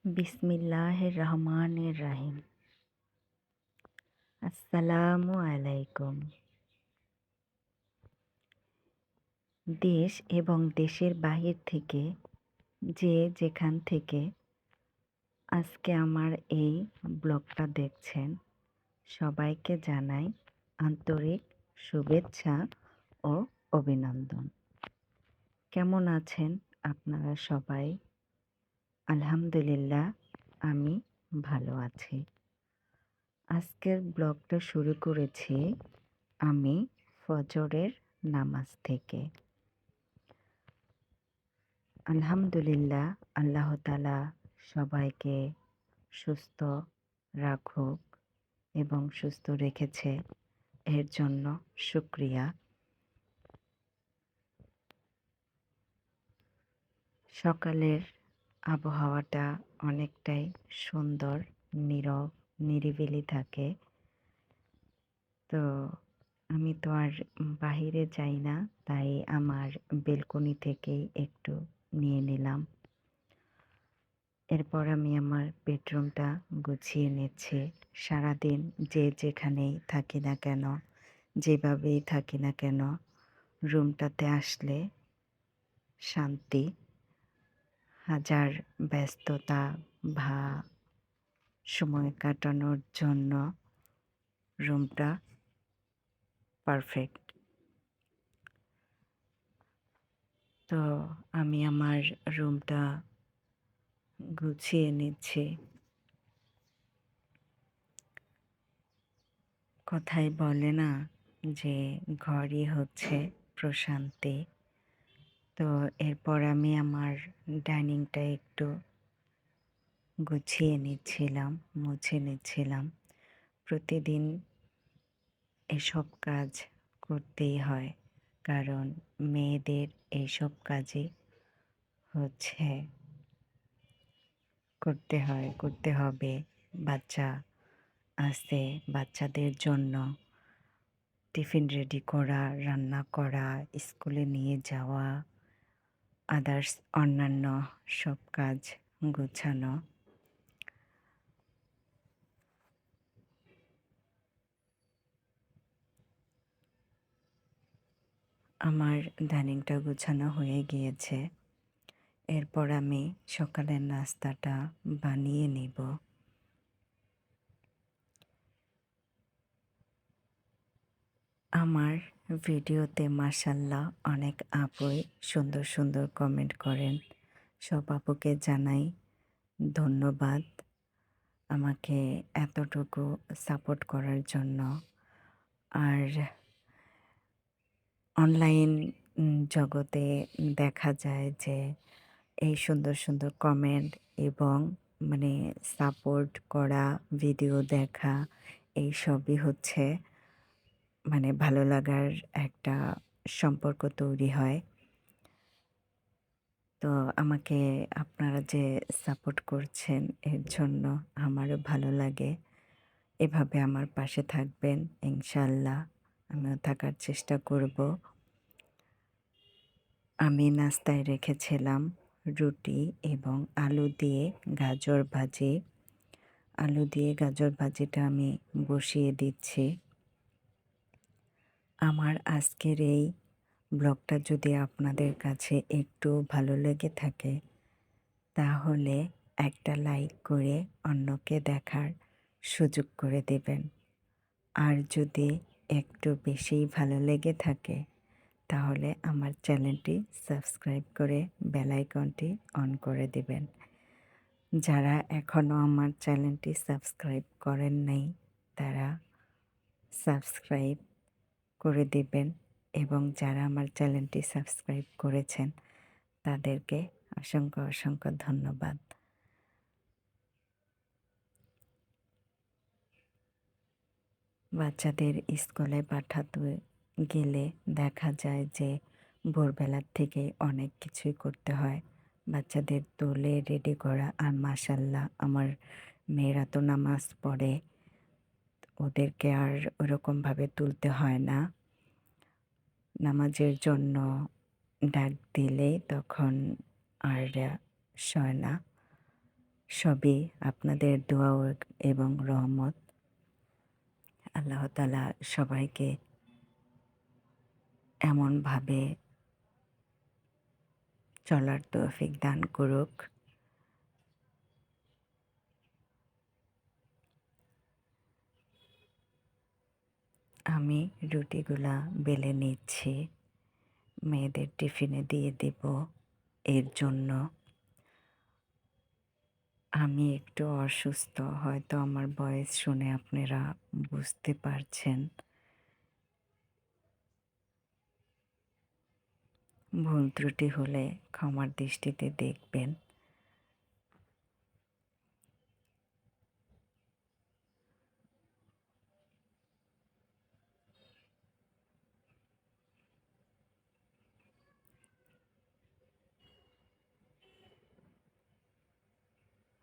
বিসমিল্লাহির রহমানির রাহিম। আসসালামু আলাইকুম। দেশ এবং দেশের বাহির থেকে যে যেখান থেকে আজকে আমার এই ব্লগটা দেখছেন, সবাইকে জানাই আন্তরিক শুভেচ্ছা ও অভিনন্দন। কেমন আছেন আপনারা সবাই? আলহামদুলিল্লাহ, আমি ভালো আছি। আজকের ব্লগটা শুরু করেছি আমি ফজরের নামাজ থেকে। আলহামদুলিল্লাহ, আল্লাহ তাআলা সবাইকে সুস্থ রাখুক এবং সুস্থ রেখেছে, এর জন্য শুকরিয়া। সকালের আবহাওয়াটা অনেকটাই সুন্দর, নীরব নিরিবিলি থাকে। তো আমি তো আর বাহিরে যাই না, তাই আমার বেলকনি থেকেই একটু নিয়ে নিলাম। এরপর আমি আমার বেডরুমটা গুছিয়ে নিচ্ছি। সারাদিন যে যেখানেই থাকি না কেন, যেভাবেই থাকি না কেন, রুমটাতে আসলে শান্তি। হাজার ব্যস্ততা বা সময় কাটানোর জন্য রুমটা পারফেক্ট। তো আমি আমার রুমটা গুছিয়ে নিচ্ছি। কথায় বলে না যে ঘরই হচ্ছে প্রশান্তি। তো এরপর আমি আমার ডাইনিংটা একটু গুছিয়ে নিচ্ছিলাম, মুছে নিচ্ছিলাম। প্রতিদিন এসব কাজ করতেই হয়, কারণ মেয়েদের এইসব কাজই হচ্ছে করতে হবে। বাচ্চা আছে, বাচ্চাদের জন্য টিফিন রেডি করা, রান্না করা, স্কুলে নিয়ে যাওয়া, আদার্স অন্যান্য সব কাজ গোছানো। আমার ডাইনিংটা গোছানো হয়ে গিয়েছে। এরপর আমি সকালের নাস্তাটা বানিয়ে নিব। আমার ভিডিওতে মাশাআল্লাহ অনেক আপুই সুন্দর সুন্দর কমেন্ট করেন। সব আপুকে জানাই ধন্যবাদ আমাকে এতটুকু সাপোর্ট করার জন্য। আর অনলাইন জগতে দেখা যায় যে এই সুন্দর সুন্দর কমেন্ট এবং মানে সাপোর্ট করা, ভিডিও দেখা, এই সবই হচ্ছে মানে ভালো লাগার একটা সম্পর্ক তৈরি হয়। তো আমাকে আপনারা যে সাপোর্ট করছেন, এর জন্য আমারও ভালো লাগে। এভাবে আমার পাশে থাকবেন ইনশাআল্লাহ, আমিও থাকার চেষ্টা করব। আমি নাস্তায় রেখেছিলাম রুটি এবং আলু দিয়ে গাজর ভাজি। আলু দিয়ে গাজর ভাজিটা আমি বসিয়ে দিচ্ছি। আমার আজকের এই ব্লগটা যদি আপনাদের কাছে একটু ভালো লেগে থাকে, তাহলে একটা লাইক করে অন্যকে দেখার সুযোগ করে দেবেন। আর যদি একটু বেশিই ভালো লেগে থাকে, তাহলে আমার চ্যানেলটি সাবস্ক্রাইব করে বেল আইকনটি অন করে দিবেন। যারা এখনও আমার চ্যানেলটি সাবস্ক্রাইব করেন নাই, তারা সাবস্ক্রাইব করে দিবেন, এবং যারা আমার চ্যানেলটি সাবস্ক্রাইব করেছেন তাদেরকে অসংখ্য অসংখ্য ধন্যবাদ। বাচ্চাদের স্কুলে পাঠাতে গেলে দেখা যায় যে ভোরবেলার থেকে অনেক কিছুই করতে হয়। বাচ্চাদের তোলে, রেডি করা। আর মাশাআল্লাহ আমার মেয়েরা তো নামাজ পড়ে, ওদেরকে আর ওরকমভাবে তুলতে হয় না। নামাজের জন্য ডাক দিলে তখন আর শয় না। সবই আপনাদের দোয়া এবং রহমত। আল্লাহ তাআলা সবাইকে এমনভাবে চলার তৌফিক দান করুক। আমি রুটিগুলা বেলে নিচ্ছি, মেয়েদের টিফিনে দিয়ে দেব। এর জন্য আমি একটু অসুস্থ, হয়তো আমার ভয়েস শুনে আপনারা বুঝতে পারছেন। ভুল ত্রুটি হলে ক্ষমার দৃষ্টিতে দেখবেন।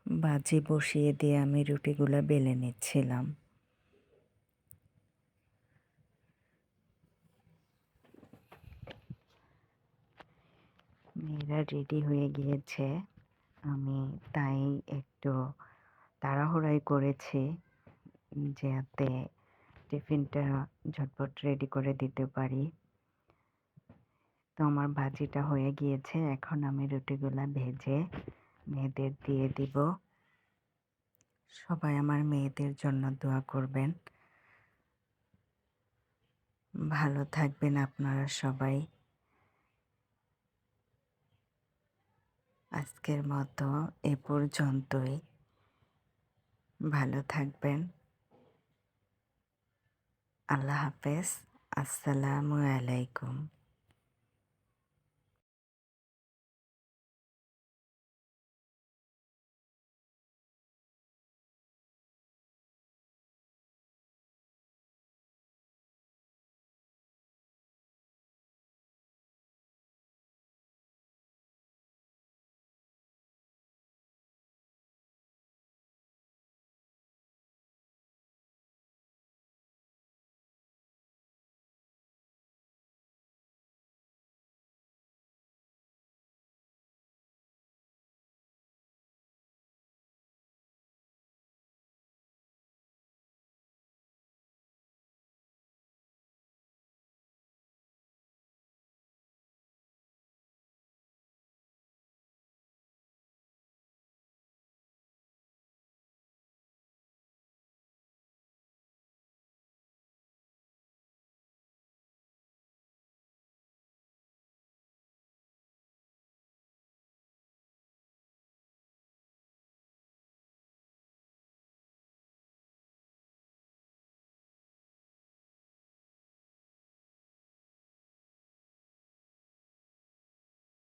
বাজি বসিয়ে দিয়ে আমি রুটিগুলা বেলে নিচ্ছিলাম। মেয়েরা রেডি হয়ে গিয়েছে, আমি তাই একটু তাড়াহুড়াই করেছি যাতে টিফিনটা ঝটপট রেডি করে দিতে পারি। তো আমার ভাজিটা হয়ে গিয়েছে, এখন আমি রুটিগুলা ভেজে মেয়েদের দিয়ে দিব। সবাই আমার মেয়েদের জন্য দোয়া করবেন। ভালো থাকবেন আপনারা সবাই। আজকের মতো এ পর্যন্তই। ভালো থাকবেন। আল্লাহ হাফেজ। আসসালামু আলাইকুম।